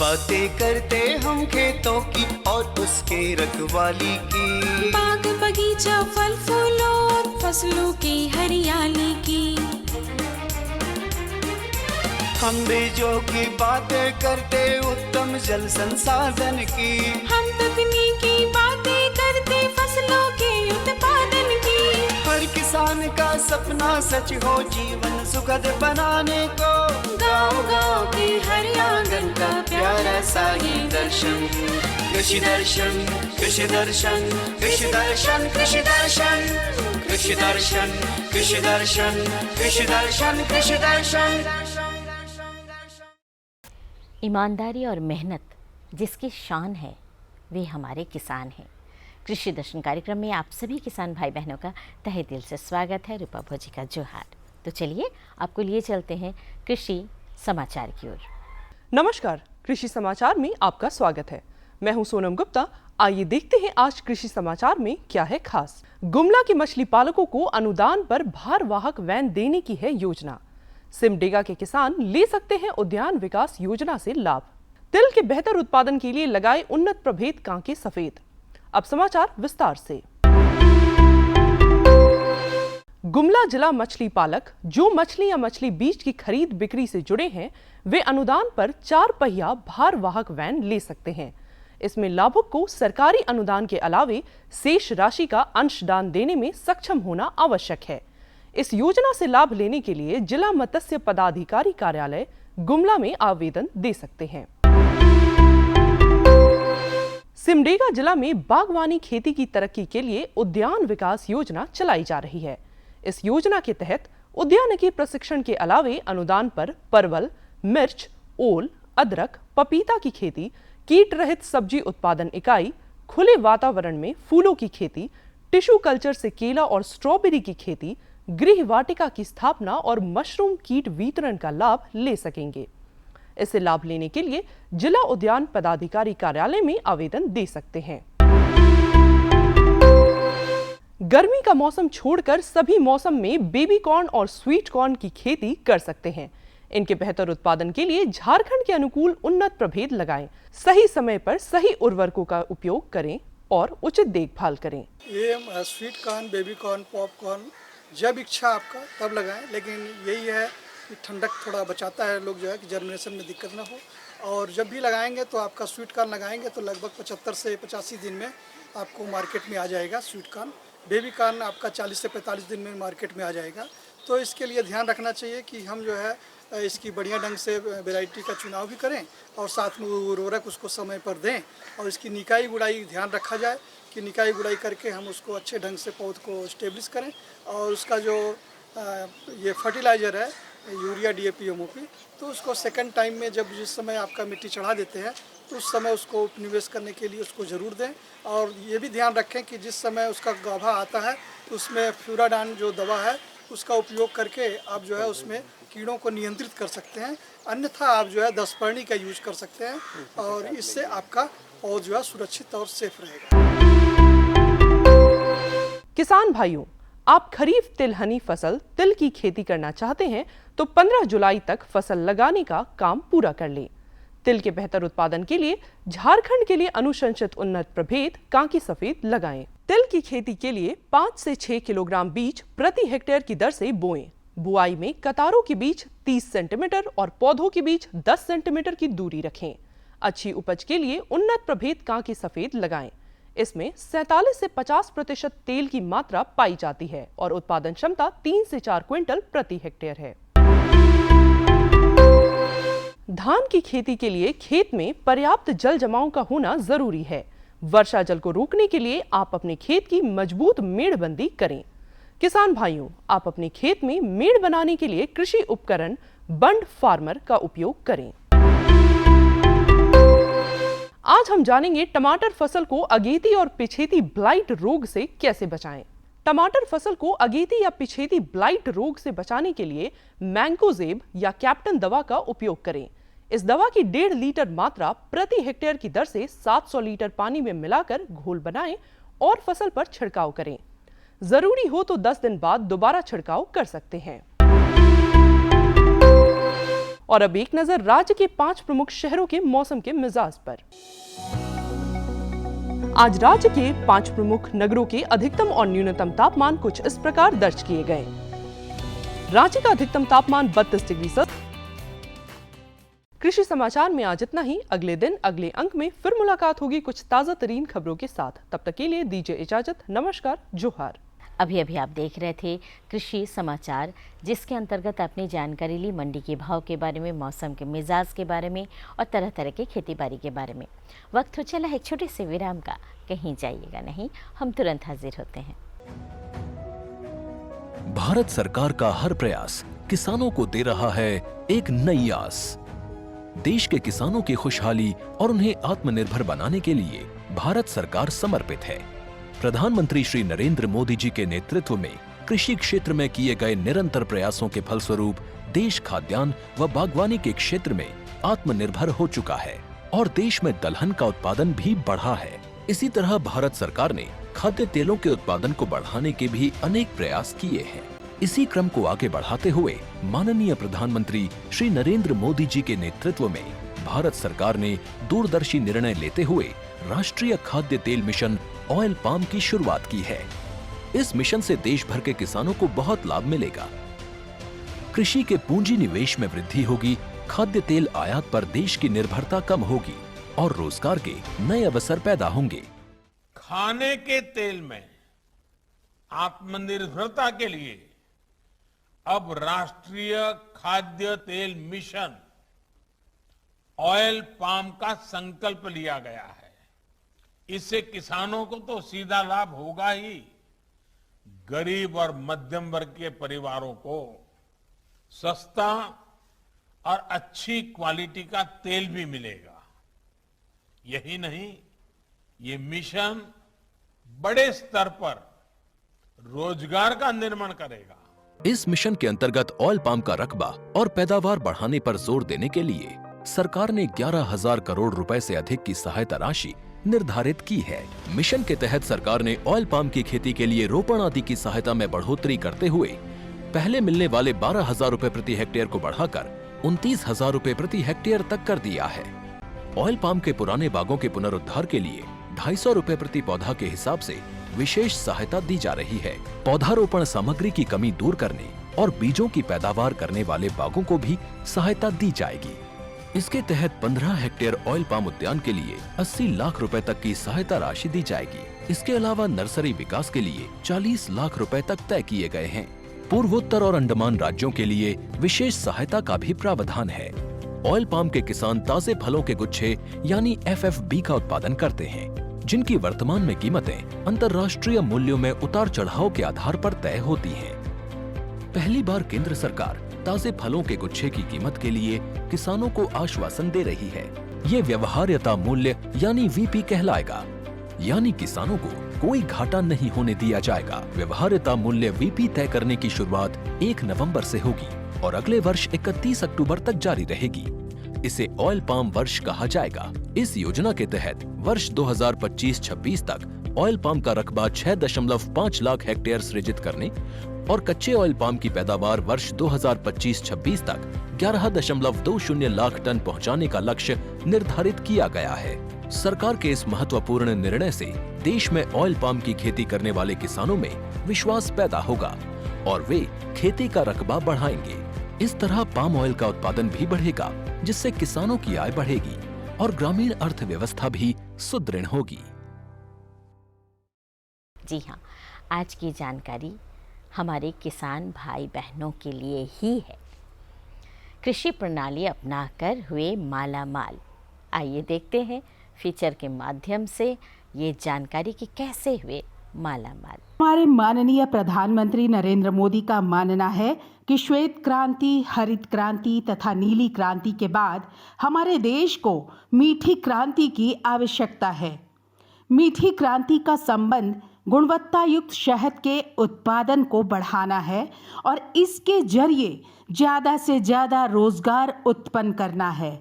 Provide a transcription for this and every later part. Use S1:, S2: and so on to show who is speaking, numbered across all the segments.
S1: बातें करते हम खेतों की और उसके रखवाली की,
S2: बाग बगीचा फल फूलों और फसलों की हरियाली की।
S1: हम बीजों की बातें करते उत्तम जल संसाधन की,
S2: हम तकनीकी बातें करते फसलों के उत्पादन की।
S1: हर किसान का सपना सच हो जीवन सुखद बनाने को,
S2: गाँव-गाँव के हर आंगन का प्यारा सा ये दर्शन।
S1: कृषि दर्शन, कृषि दर्शन, कृषि दर्शन, कृषि दर्शन, कृषि दर्शन, कृषि दर्शन, कृषि दर्शन, कृषि दर्शन।
S3: ईमानदारी और मेहनत जिसकी शान है वे हमारे किसान हैं। कृषि दर्शन कार्यक्रम में आप सभी किसान भाई बहनों का तहे दिल से स्वागत है। रूपा भोजी का जोहार। तो चलिए आपको लिए चलते हैं कृषि समाचार की ओर।
S4: नमस्कार, कृषि समाचार में आपका स्वागत है। मैं हूं सोनम गुप्ता। आइए देखते हैं आज कृषि समाचार में क्या है खास। गुमला के मछली पालकों को अनुदान पर भारवाहक वैन देने की है योजना। सिमडेगा के किसान ले सकते हैं उद्यान विकास योजना से लाभ। तिल के बेहतर उत्पादन के लिए लगाए उन्नत प्रभेद कांके सफेद। अब समाचार विस्तार से। गुमला जिला मछली पालक जो मछली या मछली बीज की खरीद बिक्री से जुड़े हैं, वे अनुदान पर 4 पहिया भारवाहक वैन ले सकते हैं। इसमें लाभुक को सरकारी अनुदान के अलावे शेष राशि का अंशदान देने में सक्षम होना आवश्यक है। इस योजना से लाभ लेने के लिए जिला मत्स्य पदाधिकारी कार्यालय गुमला में आवेदन दे सकते हैं। सिमडेगा जिला में बागवानी खेती की तरक्की के लिए उद्यान विकास योजना चलाई जा रही है। इस योजना के तहत उद्यानिकी प्रशिक्षण के अलावे अनुदान पर परवल, मिर्च, ओल, अदरक, पपीता की खेती, कीट रहित सब्जी उत्पादन इकाई, खुले वातावरण में फूलों की खेती, टिश्यू कल्चर से केला और स्ट्रॉबेरी की खेती, गृह वाटिका की स्थापना और मशरूम कीट वितरण का लाभ ले सकेंगे। इससे लाभ लेने के लिए जिला उद्यान पदाधिकारी कार्यालय में आवेदन दे सकते हैं। गर्मी का मौसम छोड़कर सभी मौसम में बेबी कॉर्न और स्वीट कॉर्न की खेती कर सकते हैं। इनके बेहतर उत्पादन के लिए झारखंड के अनुकूल उन्नत प्रभेद लगाएं, सही समय पर सही उर्वरकों का उपयोग करें और उचित देखभाल करें।
S5: ये sweet corn, baby corn, popcorn जब इच्छा आपका तब लगाएं, लेकिन यही है कि ठंडक थोड़ा बचाता है लोग जो है कि जर्मिनेशन में दिक्कत ना हो। और जब भी लगाएंगे तो आपका स्वीट कॉर्न लगाएंगे तो लगभग 75 से 85 दिन में आपको मार्केट में आ जाएगा स्वीट कॉर्न। बेबी कॉर्न आपका 40 से 45 दिन में मार्केट में आ जाएगा। तो इसके लिए ध्यान रखना चाहिए कि हम जो है इसकी बढ़िया ढंग से वैरायटी का चुनाव भी करें और साथ में उर्वरक उसको समय पर दें और इसकी निकाई गुड़ाई ध्यान रखा जाए कि निकाई गुड़ाई करके हम उसको अच्छे ढंग से पौध को स्टेब्लिश करें। और उसका जो ये फर्टिलाइज़र है यूरिया, DAP, MOP, तो उसको सेकंड टाइम में जब जिस समय आपका मिट्टी चढ़ा देते हैं तो उस समय उसको उपनिवेश करने के लिए उसको ज़रूर दें। और ये भी ध्यान रखें कि जिस समय उसका गाभा आता है तो उसमें फ्यूराडान जो दवा है उसका उपयोग करके आप जो है उसमें कीड़ों को नियंत्रित कर सकते हैं। अन्यथा आप जो है 10 पर्णी का यूज कर सकते हैं और इससे आपका पौध जो है सुरक्षित और सेफ रहेगा।
S4: किसान भाइयों, आप खरीफ तिलहनी फसल तिल की खेती करना चाहते हैं तो 15 जुलाई तक फसल लगाने का काम पूरा कर लें। तिल के बेहतर उत्पादन के लिए झारखंड के लिए अनुशंसित उन्नत प्रभेद कांकी सफेद लगाएं। तिल की खेती के लिए 5 से 6 किलोग्राम बीज प्रति हेक्टेयर की दर से बोएं। बुआई में कतारों के बीच 30 सेंटीमीटर और पौधों के बीच 10 सेंटीमीटर की दूरी रखें। अच्छी उपज के लिए उन्नत प्रभेद कांकी सफेद लगाएं। इसमें 47 से 50% तेल की मात्रा पाई जाती है और उत्पादन क्षमता 3 से 4 क्विंटल प्रति हेक्टेयर है। धान की खेती के लिए खेत में पर्याप्त जल जमाव का होना जरूरी है। वर्षा जल को रोकने के लिए आप अपने खेत की मजबूत मेड़बंदी करें। किसान भाइयों, आप अपने खेत में मेड़ बनाने के लिए कृषि उपकरण बंड फार्मर का उपयोग करें। आज हम जानेंगे टमाटर फसल को अगेती और पिछेती ब्लाइट रोग से कैसे बचाएं। टमाटर फसल को अगेती या पिछेती ब्लाइट रोग से बचाने के लिए मैंकोजेब या कैप्टन दवा का उपयोग करें। इस दवा की 1.5 लीटर मात्रा प्रति हेक्टेयर की दर से 700 लीटर पानी में मिलाकर घोल बनाएं और फसल पर छिड़काव करें। जरूरी हो तो 10 दिन बाद दोबारा छिड़काव कर सकते हैं। और अब एक नजर राज्य के 5 प्रमुख शहरों के मौसम के मिजाज पर। आज राज्य के 5 प्रमुख नगरों के अधिकतम और न्यूनतम तापमान कुछ इस प्रकार दर्ज किए गए। रांची का अधिकतम तापमान 32 डिग्री सेल्सियस। कृषि समाचार में आज इतना ही। अगले दिन अगले अंक में फिर मुलाकात होगी कुछ ताजा तरीन खबरों के साथ। तब तक के लिए दीजिए इजाजत। नमस्कार, जोहार।
S3: अभी अभी आप देख रहे थे कृषि समाचार, जिसके अंतर्गत आपने जानकारी ली मंडी के भाव के बारे में, मौसम के मिजाज के बारे में और तरह तरह के खेती बाड़ी के बारे में। वक्त हो चला है एक छोटे से विराम का, कहीं जाइएगा नहीं, हम तुरंत हाजिर होते हैं।
S6: भारत सरकार का हर प्रयास किसानों को दे रहा है एक नई आस। देश के किसानों की खुशहाली और उन्हें आत्मनिर्भर बनाने के लिए भारत सरकार समर्पित है। प्रधानमंत्री श्री नरेंद्र मोदी जी के नेतृत्व में कृषि क्षेत्र में किए गए निरंतर प्रयासों के फलस्वरूप देश खाद्यान्न व बागवानी के क्षेत्र में आत्मनिर्भर हो चुका है और देश में दलहन का उत्पादन भी बढ़ा है। इसी तरह भारत सरकार ने खाद्य तेलों के उत्पादन को बढ़ाने के भी अनेक प्रयास किए हैं। इसी क्रम को आगे बढ़ाते हुए माननीय प्रधानमंत्री श्री नरेंद्र मोदी जी के नेतृत्व में भारत सरकार ने दूरदर्शी निर्णय लेते हुए राष्ट्रीय खाद्य तेल मिशन ऑयल पाम की शुरुआत की है। इस मिशन से देश भर के किसानों को बहुत लाभ मिलेगा। कृषि के पूंजी निवेश में वृद्धि होगी, खाद्य तेल आयात पर देश की निर्भरता कम होगी और रोजगार के नए अवसर पैदा होंगे।
S7: खाने के तेल में आत्मनिर्भरता के लिए अब राष्ट्रीय खाद्य तेल मिशन ऑयल पाम का संकल्प लिया गया है। इससे किसानों को तो सीधा लाभ होगा ही, गरीब और मध्यम वर्ग के परिवारों को सस्ता और अच्छी क्वालिटी का तेल भी मिलेगा। यही नहीं, ये मिशन बड़े स्तर पर रोजगार का निर्माण करेगा।
S6: इस मिशन के अंतर्गत ऑयल पाम का रकबा और पैदावार बढ़ाने पर जोर देने के लिए सरकार ने 11,000 करोड़ रुपए से अधिक की सहायता राशि निर्धारित की है। मिशन के तहत सरकार ने ऑयल पाम की खेती के लिए रोपण आदि की सहायता में बढ़ोतरी करते हुए पहले मिलने वाले 12,000 रुपए प्रति हेक्टेयर को बढ़ाकर 29,000 रुपए प्रति हेक्टेयर तक कर दिया है। ऑयल पाम के पुराने बागों के पुनरुद्धार के लिए 250 रुपए प्रति पौधा के हिसाब से विशेष सहायता दी जा रही है। पौधारोपण सामग्री की कमी दूर करने और बीजों की पैदावार करने वाले बागों को भी सहायता दी जाएगी। इसके तहत 15 हेक्टेयर ऑयल पाम उद्यान के लिए 80 लाख रुपए तक की सहायता राशि दी जाएगी। इसके अलावा नर्सरी विकास के लिए 40 लाख रुपए तक तय किए गए हैं। पूर्वोत्तर और अंडमान राज्यों के लिए विशेष सहायता का भी प्रावधान है। ऑयल पाम के किसान ताजे फलों के गुच्छे यानी FFB का उत्पादन करते हैं, जिनकी वर्तमान में कीमतें अंतर्राष्ट्रीय मूल्यों में उतार चढ़ाव के आधार पर तय होती हैं। पहली बार केंद्र सरकार ताजे फलों के गुच्छे की कीमत के लिए किसानों को आश्वासन दे रही है। ये व्यवहार्यता मूल्य यानी VP कहलाएगा, यानी किसानों को कोई घाटा नहीं होने दिया जाएगा। व्यवहार्यता मूल्य VP तय करने की शुरुआत 1 नवंबर से होगी और अगले वर्ष 31 अक्टूबर तक जारी रहेगी। इसे ऑयल पाम वर्ष कहा जाएगा। इस योजना के तहत वर्ष 2025-26 तक ऑयल पाम का रकबा 6.5 लाख हेक्टेयर सृजित करने और कच्चे ऑयल पाम की पैदावार वर्ष 2025-26 तक 11.20 लाख टन पहुंचाने का लक्ष्य निर्धारित किया गया है। सरकार के इस महत्वपूर्ण निर्णय से देश में ऑयल पाम की खेती करने वाले किसानों में विश्वास पैदा होगा और वे खेती का रकबा बढ़ाएंगे। इस तरह पाम ऑयल का उत्पादन भी बढ़ेगा, जिससे किसानों की आय बढ़ेगी और ग्रामीण अर्थव्यवस्था भी सुदृढ़ होगी।
S3: जी हाँ, आज की जानकारी हमारे किसान भाई बहनों के लिए ही है। कृषि प्रणाली अपनाकर हुए माला माल। आइए देखते हैं फीचर के माध्यम से ये जानकारी कि कैसे हुए माला माल।
S8: हमारे माननीय प्रधानमंत्री नरेंद्र मोदी का मानना है कि श्वेत क्रांति, हरित क्रांति तथा नीली क्रांति के बाद हमारे देश को मीठी क्रांति की आवश्यकता है। मीठी क्रांति का संबंध गुणवत्ता युक्त शहद के उत्पादन को बढ़ाना है और इसके जरिए ज़्यादा से ज़्यादा रोजगार उत्पन्न करना है।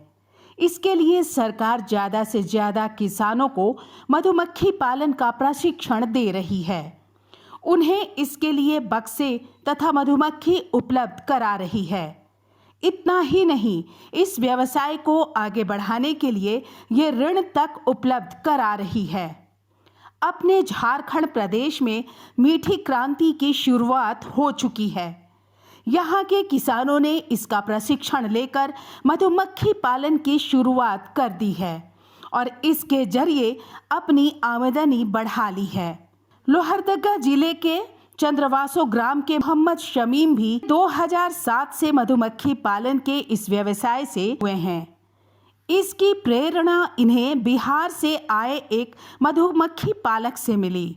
S8: इसके लिए सरकार ज़्यादा से ज़्यादा किसानों को मधुमक्खी पालन का प्रशिक्षण दे रही है। उन्हें इसके लिए बक्से तथा मधुमक्खी उपलब्ध करा रही है। इतना ही नहीं, इस व्यवसाय को आगे बढ़ाने के लिए ये ऋण तक उपलब्ध करा रही है। अपने झारखंड प्रदेश में मीठी क्रांति की शुरुआत हो चुकी है। यहाँ के किसानों ने इसका प्रशिक्षण लेकर मधुमक्खी पालन की शुरुआत कर दी है और इसके जरिए अपनी आमदनी बढ़ा ली है। लोहरदगा जिले के चंद्रवासो ग्राम के मोहम्मद शमीम भी 2007 से मधुमक्खी पालन के इस व्यवसाय से हुए हैं। इसकी प्रेरणा इन्हें बिहार से आए एक मधुमक्खी पालक से मिली।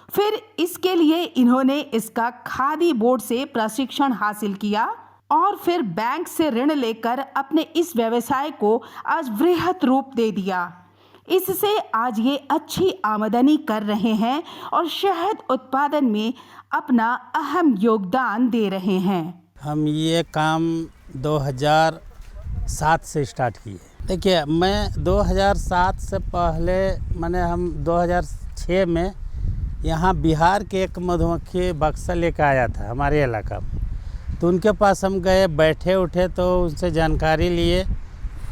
S8: फिर इसके लिए इन्होंने इसका खादी बोर्ड से प्रशिक्षण हासिल किया और फिर बैंक से ऋण लेकर अपने इस व्यवसाय को आज वृहत रूप दे दिया। इससे आज ये अच्छी आमदनी कर रहे हैं और शहद उत्पादन में अपना अहम योगदान दे रहे हैं।
S9: हम ये काम 2007 से स्टार्ट किए। देखिए, मैं 2007 से पहले हम 2006 में यहाँ बिहार के एक मधुमक्खी बक्सा लेकर आया था हमारे इलाका में। तो उनके पास हम गए, बैठे उठे तो उनसे जानकारी लिए,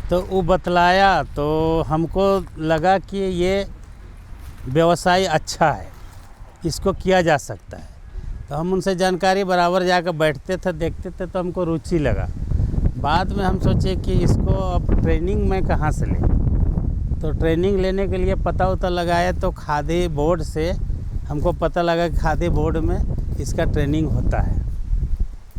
S9: तो वो बतलाया तो हमको लगा कि ये व्यवसाय अच्छा है, इसको किया जा सकता है। तो हम उनसे जानकारी बराबर जाकर बैठते थे, देखते थे, तो हमको रुचि लगा। बाद में हम सोचे कि इसको अब ट्रेनिंग में कहाँ से लें। तो ट्रेनिंग लेने के लिए पता लगाया तो खादी बोर्ड से हमको पता लगा कि खादी बोर्ड में इसका ट्रेनिंग होता है।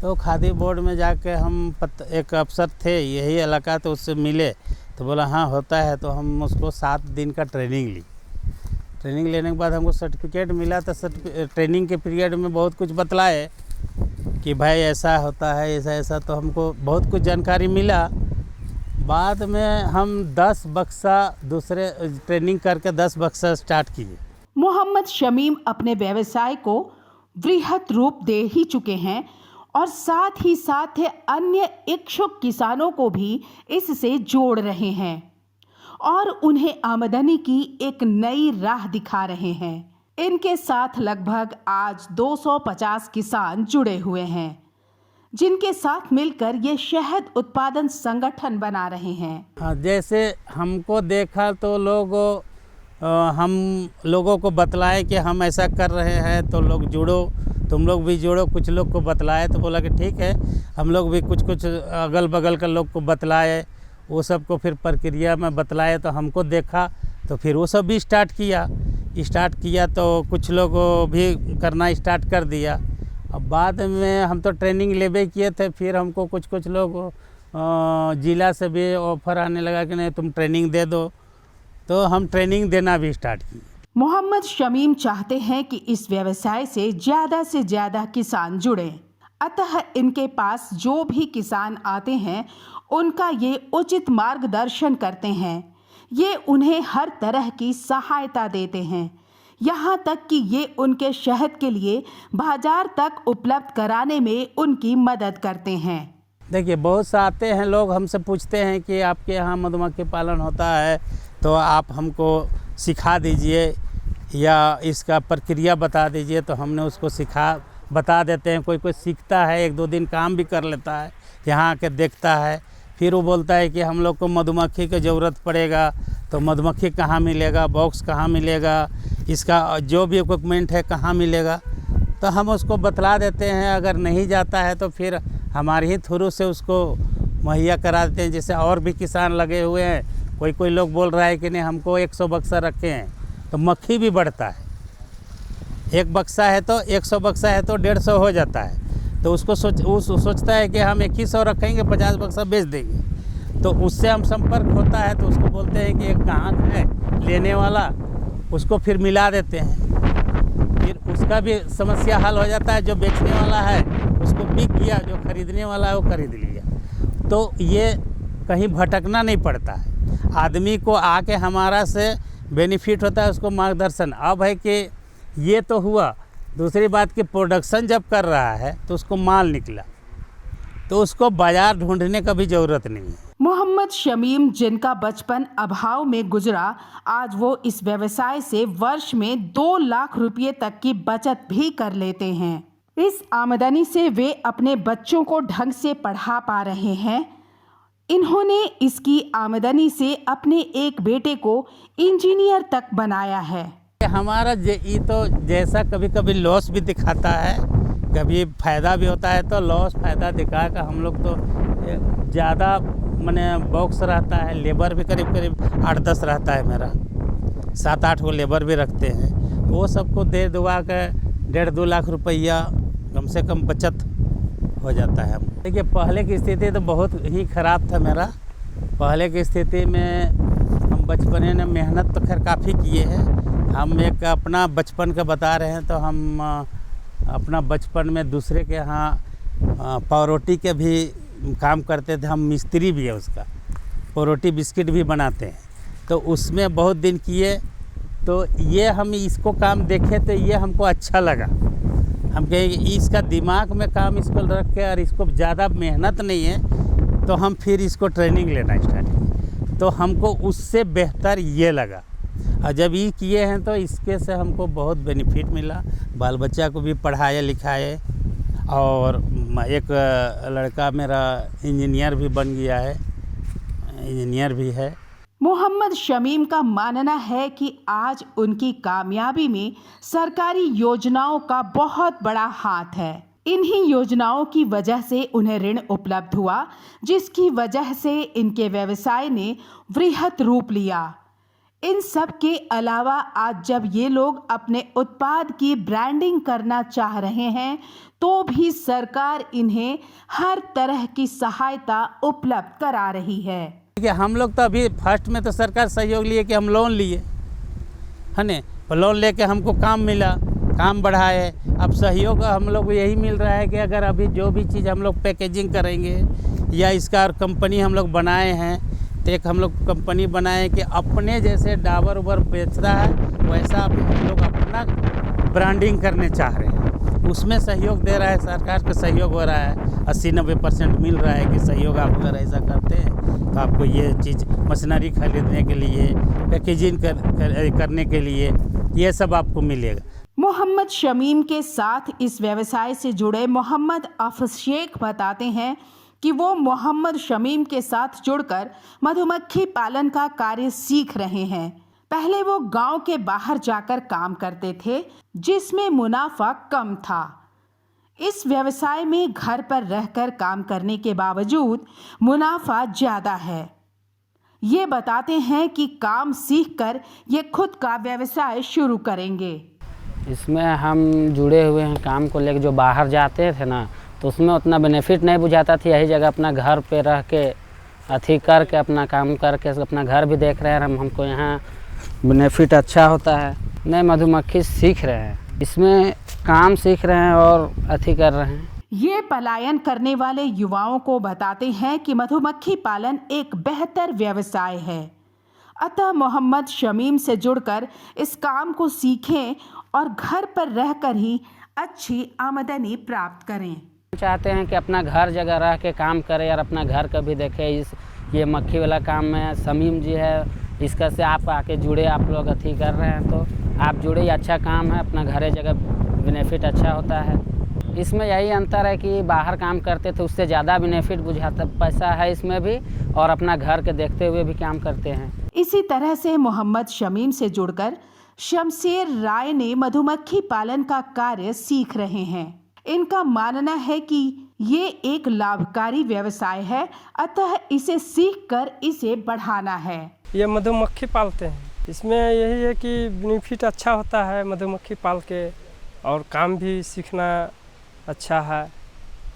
S9: तो खादी बोर्ड में जाके हम एक अफसर थे यही इलाका, तो उससे मिले तो बोला हाँ होता है। तो हम उसको 7 दिन का ट्रेनिंग ली। ट्रेनिंग लेने के बाद हमको सर्टिफिकेट मिला। तो ट्रेनिंग के पीरियड में बहुत कुछ बतलाए कि भाई ऐसा होता है, ऐसा ऐसा, तो हमको बहुत कुछ जानकारी मिला। बाद में हम 10 बक्सा दूसरे ट्रेनिंग करके 10 बक्सा स्टार्ट किए।
S8: मोहम्मद शमीम अपने व्यवसाय को वृहत रूप दे ही चुके हैं और साथ ही साथ अन्य इच्छुक किसानों को भी इससे जोड़ रहे हैं और उन्हें आमदनी की एक नई राह दिखा रहे हैं। इनके साथ लगभग आज 250 किसान जुड़े हुए हैं, जिनके साथ मिलकर ये शहद उत्पादन संगठन बना रहे हैं।
S9: हाँ, जैसे हमको देखा तो हम लोगों को बतलाए कि हम ऐसा कर रहे हैं, तो लोग जुड़ो, तुम लोग भी जुड़ो। कुछ लोग को बतलाए तो बोला कि ठीक है। हम लोग भी कुछ अगल बगल के लोग को बतलाए, वो सब को फिर प्रक्रिया में बतलाए। तो हमको देखा तो फिर वो सब भी स्टार्ट किया तो कुछ लोग भी करना स्टार्ट कर दिया। अब बाद में हम तो ट्रेनिंग लेवे किए थे, फिर हमको कुछ लोग जिला से भी ऑफर आने लगा कि नहीं तुम ट्रेनिंग दे दो, तो हम ट्रेनिंग देना भी स्टार्ट किए।
S8: मोहम्मद शमीम चाहते हैं कि इस व्यवसाय से ज़्यादा किसान जुड़ें। अतः इनके पास जो भी किसान आते हैं उनका ये उचित मार्गदर्शन करते हैं। ये उन्हें हर तरह की सहायता देते हैं, यहाँ तक कि ये उनके शहद के लिए बाजार तक उपलब्ध कराने में उनकी मदद करते हैं।
S9: देखिए, बहुत से आते हैं लोग, हमसे पूछते हैं कि आपके यहाँ मधुमक्खी पालन होता है तो आप हमको सिखा दीजिए या इसका प्रक्रिया बता दीजिए। तो हमने उसको बता देते हैं। कोई सीखता है, 1-2 दिन काम भी कर लेता है, यहाँ आके देखता है, फिर वो बोलता है कि हम लोग को मधुमक्खी की ज़रूरत पड़ेगा, तो मधुमक्खी कहाँ मिलेगा, बॉक्स कहाँ मिलेगा, इसका जो भी इक्विपमेंट है कहाँ मिलेगा। तो हम उसको बतला देते हैं। अगर नहीं जाता है तो फिर हमारे ही थ्रू से उसको मुहैया करा देते हैं। जैसे और भी किसान लगे हुए हैं, कोई लोग बोल रहा है कि नहीं हमको 100 बक्सा रखे हैं, तो मक्खी भी बढ़ता है। 1 बक्सा है तो 100 बक्सा है तो 150 हो जाता है। तो उसको सोचता है कि हम 2100 रखेंगे, 50 बक्सा बेच देंगे। तो उससे हम संपर्क होता है तो उसको बोलते हैं कि एक ग्राहक है लेने वाला, उसको फिर मिला देते हैं। फिर उसका भी समस्या हल हो जाता है। जो बेचने वाला है उसको बिक गया, जो खरीदने वाला है वो खरीद लिया। तो ये कहीं भटकना नहीं पड़ता है। आदमी को आके हमारा से बेनिफिट होता है, उसको मार्गदर्शन। अब है कि ये तो हुआ, दूसरी बात कि प्रोडक्शन जब कर रहा है तो उसको माल निकला, तो उसको बाजार ढूंढने का भी ज़रूरत नहीं है।
S8: मोहम्मद शमीम, जिनका बचपन अभाव में गुजरा, आज वो इस व्यवसाय से वर्ष में 2 लाख रुपये तक की बचत भी कर लेते हैं। इस आमदनी से वे अपने बच्चों को ढंग से पढ़ा पा रहे हैं। इन्होंने इसकी आमदनी से अपने एक बेटे को इंजीनियर तक बनाया है।
S9: हमारा ये तो जैसा कभी कभी लॉस भी दिखाता है, कभी फ़ायदा भी होता है, तो लॉस फ़ायदा दिखा कर हम लोग तो ज़्यादा मैंने बॉक्स रहता है, लेबर भी करीब करीब 8-10 रहता है मेरा, 7-8 को लेबर भी रखते हैं, वो सबको दे दुआ कर 1.5-2 लाख रुपया कम से कम बचत हो जाता है। देखिए पहले की स्थिति तो बहुत ही ख़राब था मेरा। पहले की स्थिति में हम बचपन में मेहनत तो खैर काफ़ी किए हैं। हम एक अपना बचपन का बता रहे हैं तो हम अपना बचपन में दूसरे के यहाँ पावरोटी के भी काम करते थे। हम मिस्त्री भी है उसका, पावरोटी बिस्किट भी बनाते हैं, तो उसमें बहुत दिन किए। तो ये हम इसको काम देखे तो ये हमको अच्छा लगा। हम कहें इसका दिमाग में काम इसको रख के और इसको ज़्यादा मेहनत नहीं है, तो हम फिर इसको ट्रेनिंग लेना स्टार्ट किए। तो हमको उससे बेहतर ये लगा, और जब ये किए हैं तो इसके से हमको बहुत बेनिफिट मिला। बाल बच्चा को भी पढ़ाए लिखाए, और एक लड़का मेरा इंजीनियर भी बन गया है, इंजीनियर भी है।
S8: मोहम्मद शमीम का मानना है कि आज उनकी कामयाबी में सरकारी योजनाओं का बहुत बड़ा हाथ है। इन्हीं योजनाओं की वजह से उन्हें ऋण उपलब्ध हुआ, जिसकी वजह से इनके व्यवसाय ने वृहत रूप लिया। इन सब के अलावा आज जब ये लोग अपने उत्पाद की ब्रांडिंग करना चाह रहे हैं, तो भी सरकार इन्हें हर तरह की सहायता उपलब्ध करा रही है।
S9: देखिए हम लोग तो अभी फर्स्ट में तो सरकार सहयोग लिए कि हम लोन लिए है न, लोन लेके हमको काम मिला, काम बढ़ाए। अब सहयोग हम लोग को यही मिल रहा है कि अगर अभी जो भी चीज़ हम लोग पैकेजिंग करेंगे या इसका और कंपनी हम लोग बनाए हैं, तो एक हम लोग कंपनी बनाए कि अपने जैसे डाबर उबर बेच रहा है वैसा अभी हम लोग अपना ब्रांडिंग करने चाह रहे हैं। उसमें सहयोग दे रहा है, सरकार का सहयोग हो रहा है, 80-90% मिल रहा है कि सहयोग आप अगर ऐसा करते हैं तो आपको ये चीज़ मशीनरी खरीदने के लिए, पैकेजिंग करने के लिए, ये सब आपको मिलेगा।
S8: मोहम्मद शमीम के साथ इस व्यवसाय से जुड़े मोहम्मद अफस शेख बताते हैं कि वो मोहम्मद शमीम के साथ जुड़कर मधुमक्खी पालन का कार्य सीख रहे हैं। पहले वो गांव के बाहर जाकर काम करते थे, जिसमें मुनाफा कम था। इस व्यवसाय में घर पर रहकर काम करने के बावजूद मुनाफा ज़्यादा है। ये बताते हैं कि काम सीखकर ये खुद का व्यवसाय शुरू करेंगे।
S10: इसमें हम जुड़े हुए हैं काम को लेकर। जो बाहर जाते थे ना, तो उसमें उतना बेनिफिट नहीं बुझाता थी। यही जगह अपना घर पे रह के अथी करके अपना काम करके अपना घर भी देख रहे हैं हमको यहाँ बेनिफिट अच्छा होता है। नए मधुमक्खी सीख रहे हैं, इसमें काम सीख रहे हैं और अथी कर रहे हैं।
S8: ये पलायन करने वाले युवाओं को बताते हैं कि मधुमक्खी पालन एक बेहतर व्यवसाय है। अतः मोहम्मद शमीम से जुड़कर इस काम को सीखें और घर पर रहकर ही अच्छी आमदनी प्राप्त करें।
S10: चाहते हैं कि अपना घर जगह रह के काम करें और अपना घर का भी देखें। ये मक्खी वाला काम में शमीम जी है, इसका से आप आके जुड़े, आप लोग अथी कर रहे हैं तो आप जुड़े, अच्छा काम है, अपना घर जगह बेनिफिट अच्छा होता है। इसमें यही अंतर है कि बाहर काम करते थे उससे ज़्यादा बेनिफिट बुझाता, पैसा है इसमें भी, और अपना घर के देखते हुए भी काम करते हैं।
S8: इसी तरह से मोहम्मद शमीम से जुड़कर शमशेर राय ने मधुमक्खी पालन का कार्य सीख रहे हैं। इनका मानना है कि ये एक लाभकारी व्यवसाय है, अतः इसे सीखकर इसे बढ़ाना है।
S11: ये मधुमक्खी पालते हैं, इसमें यही है कि बेनिफिट अच्छा होता है मधुमक्खी पाल के, और काम भी सीखना अच्छा है,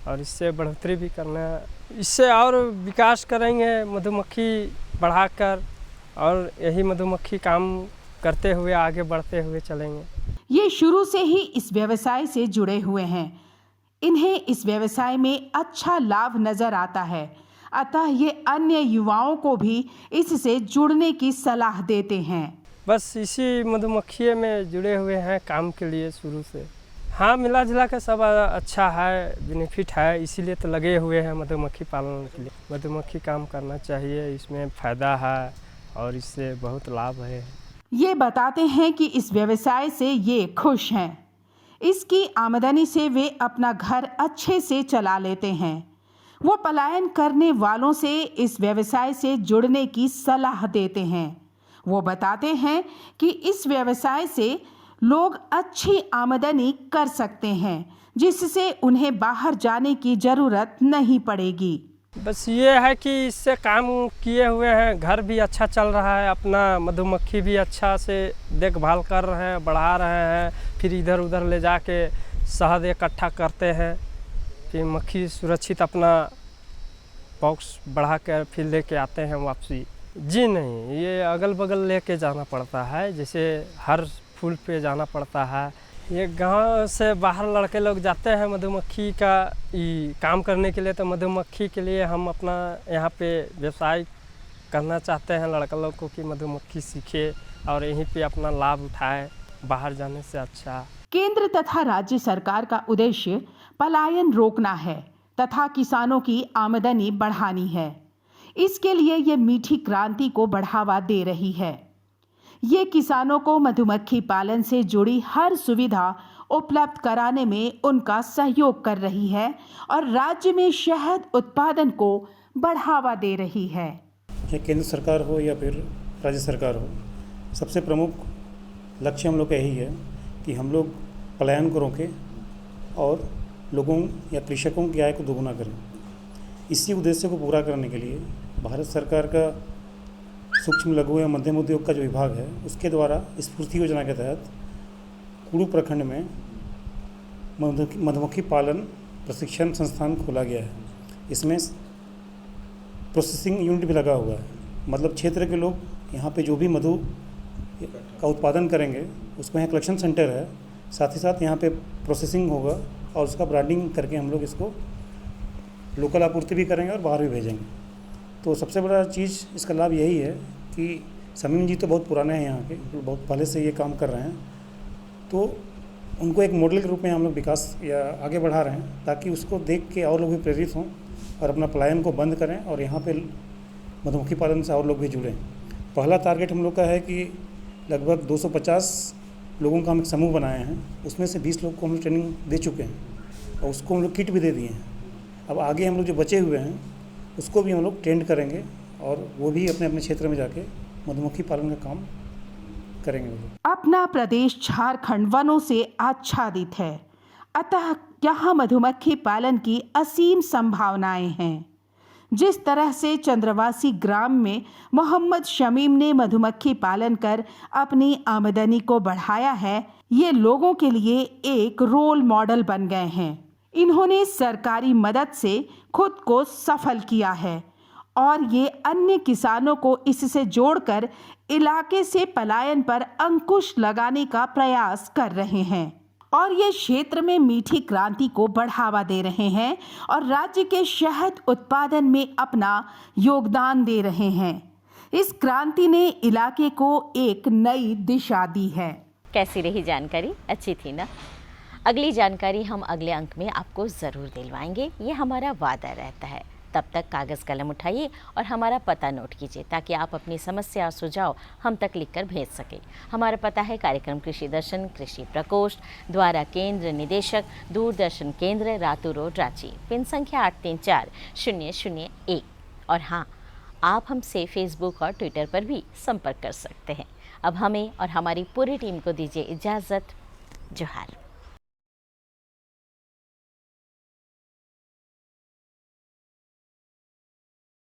S11: और इससे बढ़ोतरी भी करना, इससे और विकास करेंगे मधुमक्खी बढ़ाकर, और यही मधुमक्खी काम करते हुए आगे बढ़ते हुए चलेंगे।
S8: ये शुरू से ही इस व्यवसाय से जुड़े हुए हैं। इन्हें इस व्यवसाय में अच्छा लाभ नजर आता है, अतः ये अन्य युवाओं को भी इससे जुड़ने की सलाह देते हैं।
S11: बस इसी मधुमक्खी में जुड़े हुए हैं काम के लिए शुरू से। हाँ, मिला जुला कर सब अच्छा है, बेनिफिट है, इसीलिए तो लगे हुए हैं मधुमक्खी पालन के लिए। मधुमक्खी काम करना चाहिए, इसमें फ़ायदा है और इससे बहुत लाभ है।
S8: ये बताते हैं कि इस व्यवसाय से ये खुश हैं। इसकी आमदनी से वे अपना घर अच्छे से चला लेते हैं। वो पलायन करने वालों से इस व्यवसाय से जुड़ने की सलाह देते हैं। वो बताते हैं कि इस व्यवसाय से लोग अच्छी आमदनी कर सकते हैं, जिससे उन्हें बाहर जाने की ज़रूरत नहीं पड़ेगी।
S11: बस ये है कि इससे काम किए हुए हैं, घर भी अच्छा चल रहा है, अपना मधुमक्खी भी अच्छा से देखभाल कर रहे हैं, बढ़ा रहे हैं, फिर इधर उधर ले जाके शहद इकट्ठा करते हैं, फिर मक्खी सुरक्षित अपना बॉक्स बढ़ा कर फिर लेके आते हैं वापसी। जी नहीं, ये अगल बगल लेके जाना पड़ता है, जैसे हर फूल पे जाना पड़ता है। ये गांव से बाहर लड़के लोग जाते हैं मधुमक्खी का काम करने के लिए, तो मधुमक्खी के लिए हम अपना यहाँ पे व्यवसाय करना चाहते हैं लड़का लोग को कि मधुमक्खी सीखे और यहीं पे अपना लाभ उठाए बाहर जाने से अच्छा।
S8: केंद्र तथा राज्य सरकार का उद्देश्य पलायन रोकना है तथा किसानों की आमदनी बढ़ानी है। इसके लिए ये मीठी क्रांति को बढ़ावा दे रही है। ये किसानों को मधुमक्खी पालन से जुड़ी हर सुविधा उपलब्ध कराने में उनका सहयोग कर रही है और राज्य में शहद उत्पादन को बढ़ावा दे रही है।
S12: चाहे केंद्र सरकार हो या फिर राज्य सरकार हो, सबसे प्रमुख लक्ष्य हम लोग का यही है कि हम लोग पलायन को रोकें और लोगों या कृषकों की आय को दोगुना करें। इसी उद्देश्य को पूरा करने के लिए भारत सरकार का सूक्ष्म लघु या मध्यम उद्योग का जो विभाग है, उसके द्वारा स्फूर्ति योजना के तहत कुड़ू प्रखंड में मधुमक्खी पालन प्रशिक्षण संस्थान खोला गया है। इसमें प्रोसेसिंग यूनिट भी लगा हुआ है, मतलब क्षेत्र के लोग यहाँ पे जो भी मधु का उत्पादन करेंगे उसको यहाँ कलेक्शन सेंटर है, साथ ही साथ यहाँ पे प्रोसेसिंग होगा और उसका ब्रांडिंग करके हम लोग इसको लोकल आपूर्ति भी करेंगे और बाहर भी भेजेंगे। तो सबसे बड़ा चीज़ इसका लाभ यही है कि समीम जी तो बहुत पुराने हैं यहाँ के, बहुत पहले से ये काम कर रहे हैं, तो उनको एक मॉडल के रूप में हम लोग विकास या आगे बढ़ा रहे हैं ताकि उसको देख के और लोग भी प्रेरित हों और अपना पलायन को बंद करें और यहाँ पे मधुमक्खी पालन से और लोग भी जुड़ें। पहला टारगेट हम लोग का है कि लगभग 250 लोगों का हम एक समूह बनाए हैं, उसमें से 20 लोग को हम लोग ट्रेनिंग दे चुके हैं और उसको हम लोग किट भी दे दिए हैं। अब आगे हम लोग जो बचे हुए हैं उसको भी हम लोग ट्रेंड करेंगे और वो भी अपने अपने क्षेत्र में जाके मधुमक्खी पालन का काम करेंगे।
S8: अपना प्रदेश झारखंड वनों से आच्छादित है, अतः यहाँ मधुमक्खी पालन की असीम संभावनाएं हैं। जिस तरह से चंद्रवासी ग्राम में मोहम्मद शमीम ने मधुमक्खी पालन कर अपनी आमदनी को बढ़ाया है, ये लोगों के लिए एक रोल मॉडल बन गए हैं। इन्होंने सरकारी मदद से खुद को सफल किया है और ये अन्य किसानों को इससे जोड़कर इलाके से पलायन पर अंकुश लगाने का प्रयास कर रहे हैं और ये क्षेत्र में मीठी क्रांति को बढ़ावा दे रहे हैं और राज्य के शहद उत्पादन में अपना योगदान दे रहे हैं। इस क्रांति ने इलाके को एक नई दिशा दी है।
S3: कैसी रही जानकारी? अच्छी थी ना? अगली जानकारी हम अगले अंक में आपको ज़रूर दिलवाएंगे, ये हमारा वादा रहता है। तब तक कागज़ कलम उठाइए और हमारा पता नोट कीजिए ताकि आप अपनी समस्या और सुझाव हम तक लिखकर भेज सकें। हमारा पता है कार्यक्रम कृषि दर्शन, कृषि प्रकोष्ठ, द्वारा केंद्र निदेशक, दूरदर्शन केंद्र, रातू रोड, रांची, पिन संख्या 834001। और हाँ, आप हमसे फेसबुक और ट्विटर पर भी संपर्क कर सकते हैं। अब हमें और हमारी पूरी टीम को दीजिए इजाज़त। जोहार।